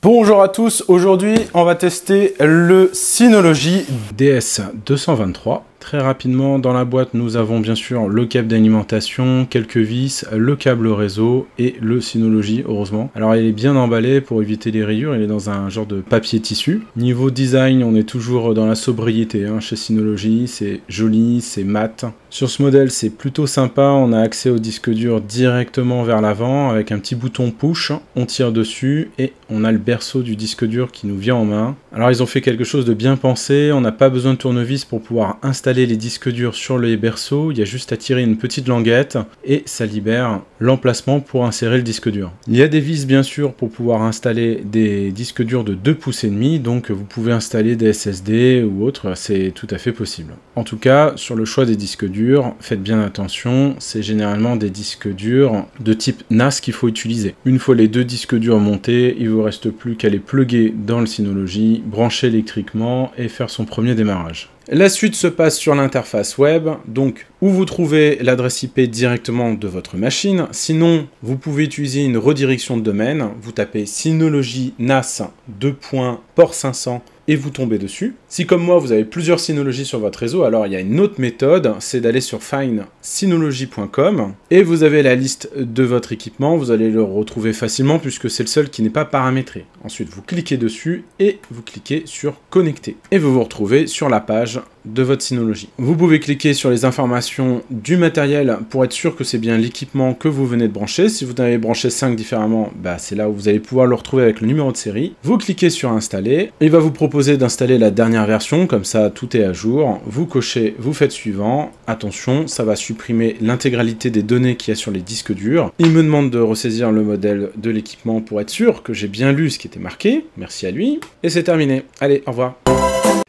Bonjour à tous, aujourd'hui on va tester le Synology DS223. Très rapidement, dans la boîte, nous avons bien sûr le câble d'alimentation, quelques vis, le câble réseau et le Synology, heureusement. Alors, il est bien emballé pour éviter les rayures, il est dans un genre de papier tissu. Niveau design, on est toujours dans la sobriété chez Synology, c'est joli, c'est mat. Sur ce modèle, c'est plutôt sympa, on a accès au disque dur directement vers l'avant avec un petit bouton push, on tire dessus et on a le berceau du disque dur qui nous vient en main. Alors, ils ont fait quelque chose de bien pensé, on n'a pas besoin de tournevis pour pouvoir installer les disques durs sur les berceaux, il y a juste à tirer une petite languette et ça libère l'emplacement pour insérer le disque dur. Il y a des vis bien sûr pour pouvoir installer des disques durs de 2,5 pouces, donc vous pouvez installer des SSD ou autres, c'est tout à fait possible. En tout cas, sur le choix des disques durs, faites bien attention, c'est généralement des disques durs de type NAS qu'il faut utiliser. Une fois les deux disques durs montés, il vous reste plus qu'à les plugger dans le Synology, brancher électriquement et faire son premier démarrage. La suite se passe sur l'interface web, donc où vous trouvez l'adresse IP directement de votre machine. Sinon, vous pouvez utiliser une redirection de domaine. Vous tapez Synology NAS port 500 et vous tombez dessus. Si comme moi, vous avez plusieurs Synology sur votre réseau, alors il y a une autre méthode, c'est d'aller sur findsynology.com et vous avez la liste de votre équipement. Vous allez le retrouver facilement puisque c'est le seul qui n'est pas paramétré. Ensuite, vous cliquez dessus et vous cliquez sur Connecter. Et vous vous retrouvez sur la page de votre Synology. Vous pouvez cliquer sur les informations du matériel pour être sûr que c'est bien l'équipement que vous venez de brancher. Si vous en avez branché 5 différemment, c'est là où vous allez pouvoir le retrouver avec le numéro de série. Vous cliquez sur Installer. Il va vous proposer d'installer la dernière version, comme ça tout est à jour. Vous cochez, vous faites suivant. Attention, ça va supprimer l'intégralité des données qu'il y a sur les disques durs. Il me demande de ressaisir le modèle de l'équipement pour être sûr que j'ai bien lu ce qui était marqué. Merci à lui. Et c'est terminé. Allez, au revoir.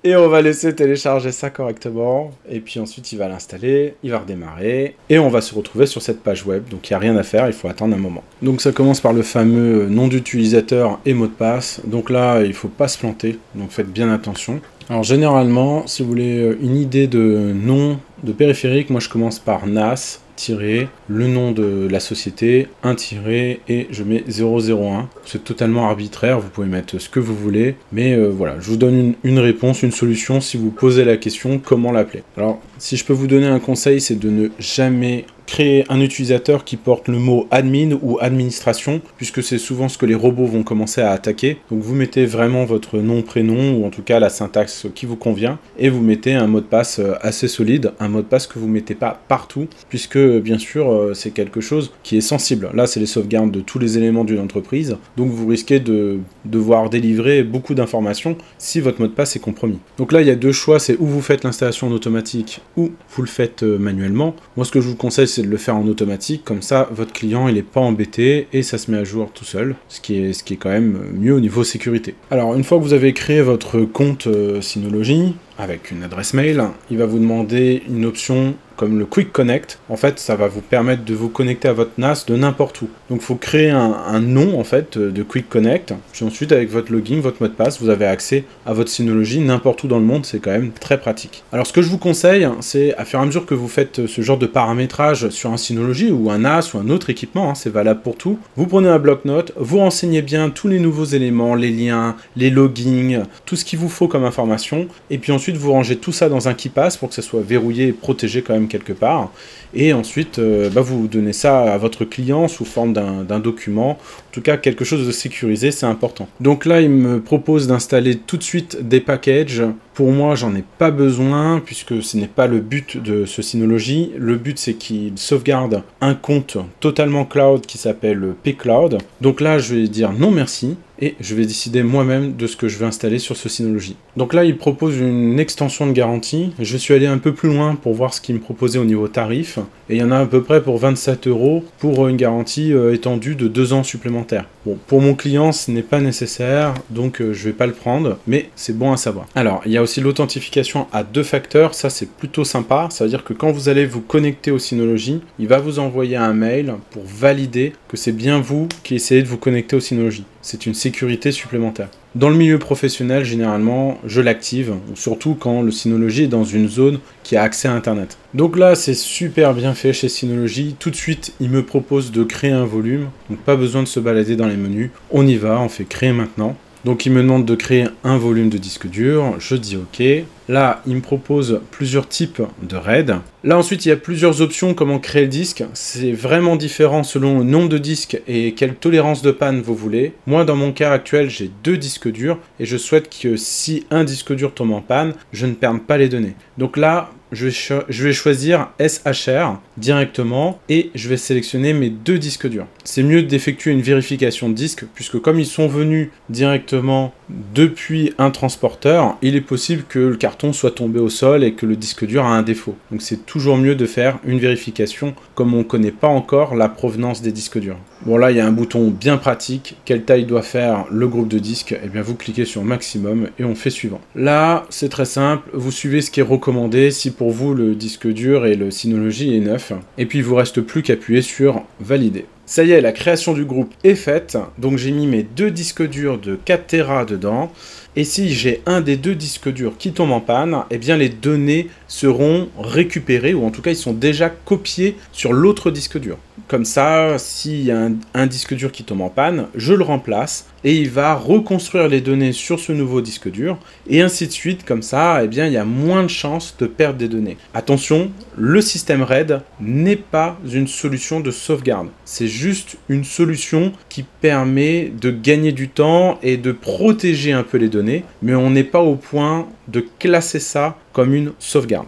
Et on va laisser télécharger ça correctement, et puis ensuite il va l'installer, il va redémarrer, et on va se retrouver sur cette page web, donc il n'y a rien à faire, il faut attendre un moment. Donc ça commence par le fameux nom d'utilisateur et mot de passe, donc là il ne faut pas se planter, donc faites bien attention. Alors généralement, si vous voulez une idée de nom de périphérique, moi je commence par NAS, le nom de la société, un tiré, et je mets 001. C'est totalement arbitraire, vous pouvez mettre ce que vous voulez, mais voilà, je vous donne une réponse, une solution si vous posez la question comment l'appeler. Alors, si je peux vous donner un conseil, c'est de ne jamais créer un utilisateur qui porte le mot admin ou administration, puisque c'est souvent ce que les robots vont commencer à attaquer. Donc vous mettez vraiment votre nom, prénom, ou en tout cas la syntaxe qui vous convient, et vous mettez un mot de passe assez solide, un mot de passe que vous ne mettez pas partout, puisque bien sûr c'est quelque chose qui est sensible. Là c'est les sauvegardes de tous les éléments d'une entreprise, donc vous risquez de devoir délivrer beaucoup d'informations si votre mot de passe est compromis. Donc là il y a deux choix, c'est où vous faites l'installation en automatique, ou vous le faites manuellement. Moi ce que je vous conseille c'est de le faire en automatique, comme ça votre client il n'est pas embêté et ça se met à jour tout seul, ce qui est quand même mieux au niveau sécurité. Alors une fois que vous avez créé votre compte Synology avec une adresse mail, il va vous demander une option comme le Quick Connect. En fait, ça va vous permettre de vous connecter à votre NAS de n'importe où. Donc, il faut créer un nom, en fait, de Quick Connect. Puis ensuite, avec votre login, votre mot de passe, vous avez accès à votre Synology n'importe où dans le monde. C'est quand même très pratique. Alors, ce que je vous conseille, c'est à fur et à mesure que vous faites ce genre de paramétrage sur un Synology ou un NAS ou un autre équipement, c'est valable pour tout, vous prenez un bloc-notes, vous renseignez bien tous les nouveaux éléments, les liens, les logins, tout ce qu'il vous faut comme information. Et puis ensuite, vous rangez tout ça dans un KeePass pour que ça soit verrouillé et protégé quand même quelque part, et ensuite vous donnez ça à votre client sous forme d'un document, en tout cas quelque chose de sécurisé, c'est important. Donc là il me propose d'installer tout de suite des packages. Pour moi j'en ai pas besoin puisque ce n'est pas le but de ce Synology. Le but c'est qu'il sauvegarde un compte totalement cloud qui s'appelle pCloud. Donc là je vais dire non merci, et je vais décider moi-même de ce que je vais installer sur ce Synology. Donc là, il propose une extension de garantie. Je suis allé un peu plus loin pour voir ce qu'il me proposait au niveau tarif. Et il y en a à peu près pour 27 € pour une garantie étendue de 2 ans supplémentaires. Bon, pour mon client, ce n'est pas nécessaire, donc je vais pas le prendre, mais c'est bon à savoir. Alors, il y a aussi l'authentification à 2 facteurs. Ça, c'est plutôt sympa. Ça veut dire que quand vous allez vous connecter au Synology, il va vous envoyer un mail pour valider que c'est bien vous qui essayez de vous connecter au Synology. c'est une sécurité supplémentaire. Dans le milieu professionnel, généralement, je l'active, surtout quand le Synology est dans une zone qui a accès à Internet. Donc là, c'est super bien fait chez Synology. Tout de suite, il me propose de créer un volume, donc pas besoin de se balader dans les menus. On y va, on fait créer maintenant. Donc il me demande de créer un volume de disque dur, je dis OK. Là, il me propose plusieurs types de RAID. Là ensuite, il y a plusieurs options comment créer le disque. C'est vraiment différent selon le nombre de disques et quelle tolérance de panne vous voulez. Moi, dans mon cas actuel, j'ai 2 disques durs et je souhaite que si un disque dur tombe en panne, je ne perde pas les données. Donc là, je vais choisir SHR directement et je vais sélectionner mes 2 disques durs. C'est mieux d'effectuer une vérification de disque puisque comme ils sont venus directement depuis un transporteur, il est possible que le carton soit tombé au sol et que le disque dur a un défaut. Donc c'est toujours mieux de faire une vérification comme on ne connaît pas encore la provenance des disques durs. Bon là il y a un bouton bien pratique, quelle taille doit faire le groupe de disques, et bien vous cliquez sur maximum et on fait suivant. Là c'est très simple, vous suivez ce qui est recommandé si pour vous le disque dur et le Synology est neuf, et puis il vous reste plus qu'à appuyer sur valider. Ça y est, la création du groupe est faite, donc j'ai mis mes 2 disques durs de 4 Tera dedans, et si j'ai un des 2 disques durs qui tombe en panne, eh bien les données seront récupérées, ou en tout cas ils sont déjà copiés sur l'autre disque dur. Comme ça, s'il y a un disque dur qui tombe en panne, je le remplace, et il va reconstruire les données sur ce nouveau disque dur, et ainsi de suite, comme ça, eh bien il y a moins de chances de perdre des données. Attention, le système RAID n'est pas une solution de sauvegarde, c'est juste une solution qui permet de gagner du temps et de protéger un peu les données, mais on n'est pas au point de classer ça comme une sauvegarde.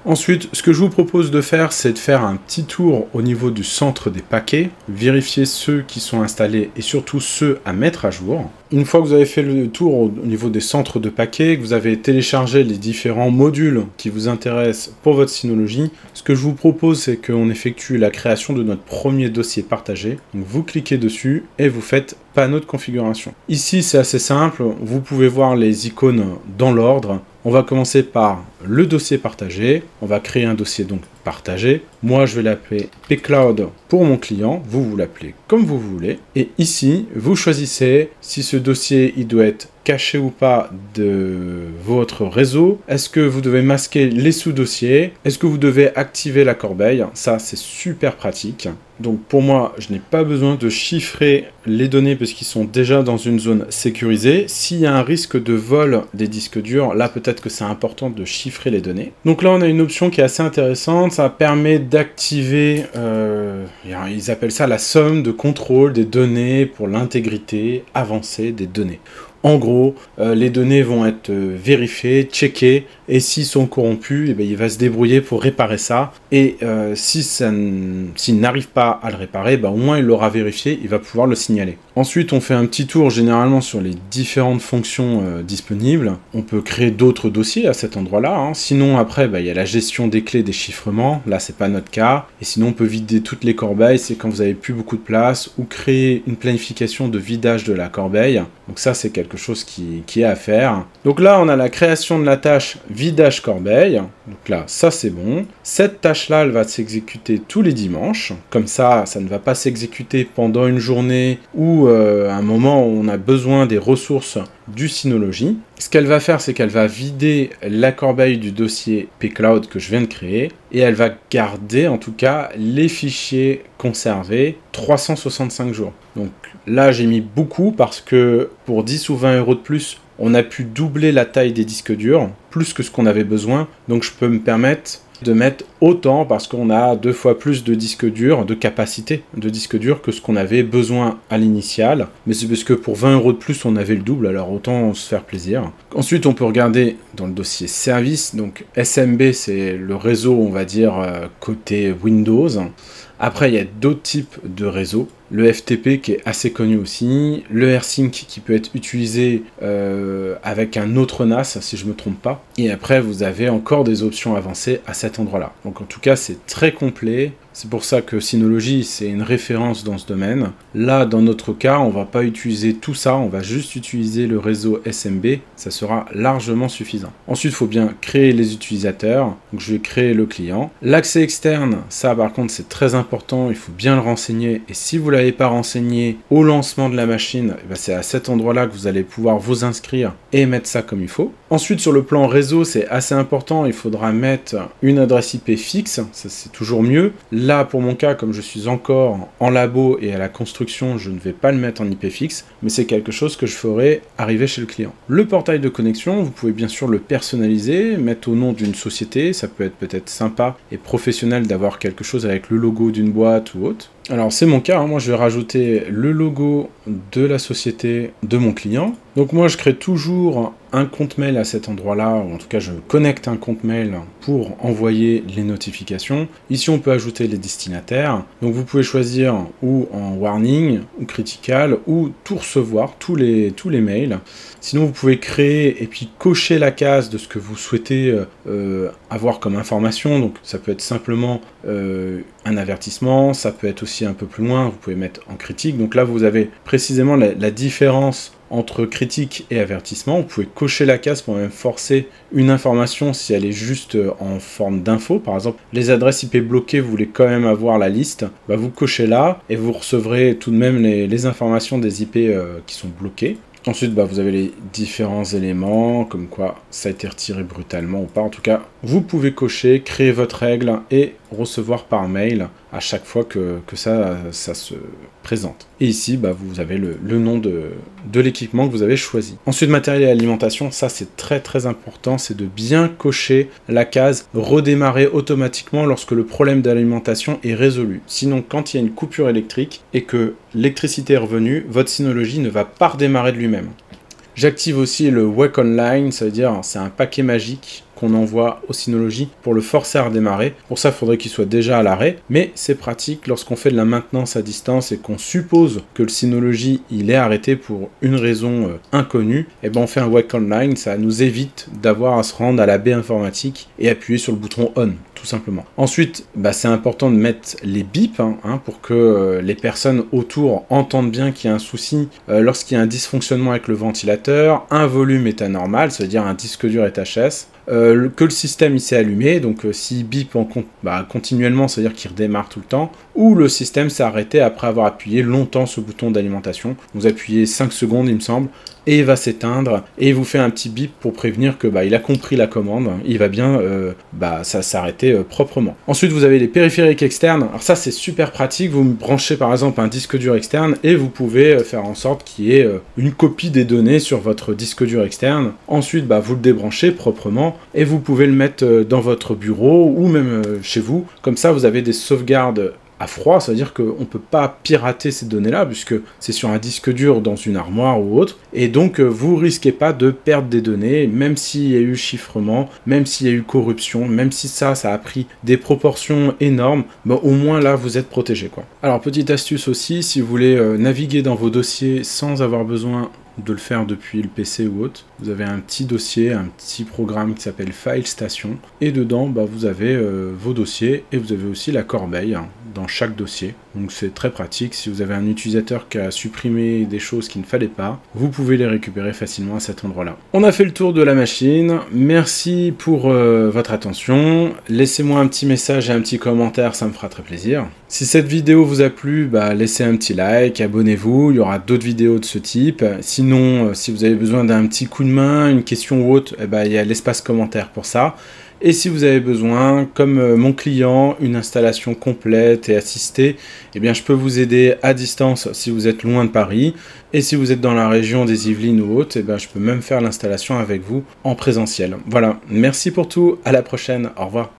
Ensuite, ce que je vous propose de faire, c'est de faire un petit tour au niveau du centre des paquets, vérifier ceux qui sont installés et surtout ceux à mettre à jour. Une fois que vous avez fait le tour au niveau des centres de paquets, que vous avez téléchargé les différents modules qui vous intéressent pour votre Synology, ce que je vous propose, c'est qu'on effectue la création de notre premier dossier partagé. Donc vous cliquez dessus et vous faites panneau de configuration. Ici, c'est assez simple, vous pouvez voir les icônes dans l'ordre. On va commencer par le dossier partagé. On va créer un dossier donc partagé. Moi, je vais l'appeler pCloud pour mon client. Vous l'appelez comme vous voulez. Et ici, vous choisissez si ce dossier, il doit être caché ou pas de votre réseau. Est-ce que vous devez masquer les sous-dossiers? Est-ce que vous devez activer la corbeille? Ça, c'est super pratique. Donc pour moi, je n'ai pas besoin de chiffrer les données parce qu'ils sont déjà dans une zone sécurisée. S'il y a un risque de vol des disques durs, là peut-être que c'est important de chiffrer les données. Donc là, on a une option qui est assez intéressante. Ça permet d'activer, ils appellent ça la somme de contrôle des données pour l'intégrité avancée des données. En gros, les données vont être vérifiées, checkées, et s'ils sont corrompus, eh bien, il va se débrouiller pour réparer ça. Et s'il n'arrive pas à le réparer, au moins il l'aura vérifié, il va pouvoir le signaler. Ensuite, on fait un petit tour généralement sur les différentes fonctions disponibles. On peut créer d'autres dossiers à cet endroit-là. Hein. Sinon, après, il y a la gestion des clés des chiffrements. Là, c'est pas notre cas. Et sinon, on peut vider toutes les corbeilles. C'est quand vous avez plus beaucoup de place. Ou créer une planification de vidage de la corbeille. Donc ça, c'est quelque chose qui est à faire. Donc là, on a la création de la tâche vidage corbeille. Donc là, ça c'est bon. Cette tâche-là, elle va s'exécuter tous les dimanches. Comme ça, ça ne va pas s'exécuter pendant une journée ou à un moment où on a besoin des ressources du Synology. Ce qu'elle va faire, c'est qu'elle va vider la corbeille du dossier pCloud que je viens de créer et elle va garder en tout cas les fichiers conservés 365 jours. Donc là, j'ai mis beaucoup parce que pour 10 ou 20 euros de plus, on a pu doubler la taille des disques durs, plus que ce qu'on avait besoin. Donc je peux me permettre de mettre autant parce qu'on a 2 fois plus de disques durs, de capacité de disques durs que ce qu'on avait besoin à l'initial. Mais c'est parce que pour 20 euros de plus, on avait le double, alors autant se faire plaisir. Ensuite, on peut regarder dans le dossier service. Donc SMB, c'est le réseau, on va dire, côté Windows. Après, il y a d'autres types de réseaux. Le FTP qui est assez connu aussi, le AirSync qui peut être utilisé avec un autre NAS si je ne me trompe pas. Et après vous avez encore des options avancées à cet endroit-là. Donc en tout cas c'est très complet. C'est pour ça que Synology, c'est une référence dans ce domaine. Là, dans notre cas, on va pas utiliser tout ça, on va juste utiliser le réseau SMB, ça sera largement suffisant. Ensuite, il faut bien créer les utilisateurs, donc je vais créer le client. L'accès externe, ça par contre, c'est très important, il faut bien le renseigner, et si vous ne l'avez pas renseigné au lancement de la machine, c'est à cet endroit-là que vous allez pouvoir vous inscrire et mettre ça comme il faut. Ensuite, sur le plan réseau, c'est assez important, il faudra mettre une adresse IP fixe, ça c'est toujours mieux. Là, pour mon cas, comme je suis encore en labo et à la construction, je ne vais pas le mettre en IP fixe, mais c'est quelque chose que je ferai arriver chez le client. Le portail de connexion, vous pouvez bien sûr le personnaliser, mettre au nom d'une société, ça peut être peut-être sympa et professionnel d'avoir quelque chose avec le logo d'une boîte ou autre. Alors c'est mon cas, hein. Moi je vais rajouter le logo de la société de mon client. Donc moi je crée toujours un compte mail à cet endroit-là, ou en tout cas je connecte un compte mail pour envoyer les notifications. Ici on peut ajouter les destinataires, donc vous pouvez choisir ou en warning, ou critical, ou tout recevoir, tous les mails. Sinon vous pouvez créer et puis cocher la case de ce que vous souhaitez avoir comme information, donc ça peut être simplement un avertissement, ça peut être aussi un peu plus loin, vous pouvez mettre en critique, donc là vous avez précisément la différence entre critique et avertissement. Vous pouvez cocher la case pour même forcer une information si elle est juste en forme d'info. Par exemple, les adresses IP bloquées, vous voulez quand même avoir la liste, vous cochez là et vous recevrez tout de même les informations des IP qui sont bloquées. Ensuite, vous avez les différents éléments, comme quoi ça a été retiré brutalement ou pas. En tout cas, vous pouvez cocher, créer votre règle et recevoir par mail à chaque fois que ça se présente. Et ici, vous avez le nom de l'équipement que vous avez choisi. Ensuite, matériel et alimentation, ça c'est très très important, c'est de bien cocher la case redémarrer automatiquement lorsque le problème d'alimentation est résolu. Sinon, quand il y a une coupure électrique et que l'électricité est revenue, votre Synology ne va pas redémarrer de lui-même. J'active aussi le Wake Online, ça veut dire c'est un paquet magique qu'on envoie au Synology pour le forcer à redémarrer. Pour ça, il faudrait qu'il soit déjà à l'arrêt, mais c'est pratique lorsqu'on fait de la maintenance à distance et qu'on suppose que le Synology il est arrêté pour une raison inconnue, et on fait un Wake Online, ça nous évite d'avoir à se rendre à la baie informatique et appuyer sur le bouton On, tout simplement. Ensuite, c'est important de mettre les bips pour que les personnes autour entendent bien qu'il y a un souci lorsqu'il y a un dysfonctionnement avec le ventilateur, un volume est anormal, ça veut dire un disque dur est HS, que le système il s'est allumé, donc s'il bip continuellement, ça veut dire qu'il redémarre tout le temps, ou le système s'est arrêté après avoir appuyé longtemps ce bouton d'alimentation. Vous appuyez 5 secondes il me semble, et il va s'éteindre, et il vous fait un petit bip pour prévenir que il a compris la commande, il va bien ça s'arrêter proprement. Ensuite vous avez les périphériques externes, alors ça c'est super pratique, vous branchez par exemple un disque dur externe, et vous pouvez faire en sorte qu'il y ait une copie des données sur votre disque dur externe. Ensuite vous le débranchez proprement, et vous pouvez le mettre dans votre bureau, ou même chez vous, comme ça vous avez des sauvegardes à froid, ça veut dire qu'on ne peut pas pirater ces données-là, puisque c'est sur un disque dur dans une armoire ou autre, et donc vous risquez pas de perdre des données, même s'il y a eu chiffrement, même s'il y a eu corruption, même si ça a pris des proportions énormes, au moins là vous êtes protégé, quoi. Alors petite astuce aussi, si vous voulez naviguer dans vos dossiers sans avoir besoin de le faire depuis le PC ou autre, vous avez un petit dossier, un petit programme qui s'appelle File Station, et dedans vous avez vos dossiers, et vous avez aussi la corbeille dans chaque dossier, donc c'est très pratique. Si vous avez un utilisateur qui a supprimé des choses qu'il ne fallait pas, vous pouvez les récupérer facilement à cet endroit là. On a fait le tour de la machine, merci pour votre attention, laissez-moi un petit message et un petit commentaire, ça me fera très plaisir. Si cette vidéo vous a plu, laissez un petit like, abonnez-vous, il y aura d'autres vidéos de ce type. Sinon, si vous avez besoin d'un petit coup de main, une question ou autre, il y a l'espace commentaire pour ça. Et si vous avez besoin, comme mon client, une installation complète et assistée, je peux vous aider à distance si vous êtes loin de Paris. Et si vous êtes dans la région des Yvelines ou autre, je peux même faire l'installation avec vous en présentiel. Voilà, merci pour tout, à la prochaine, au revoir.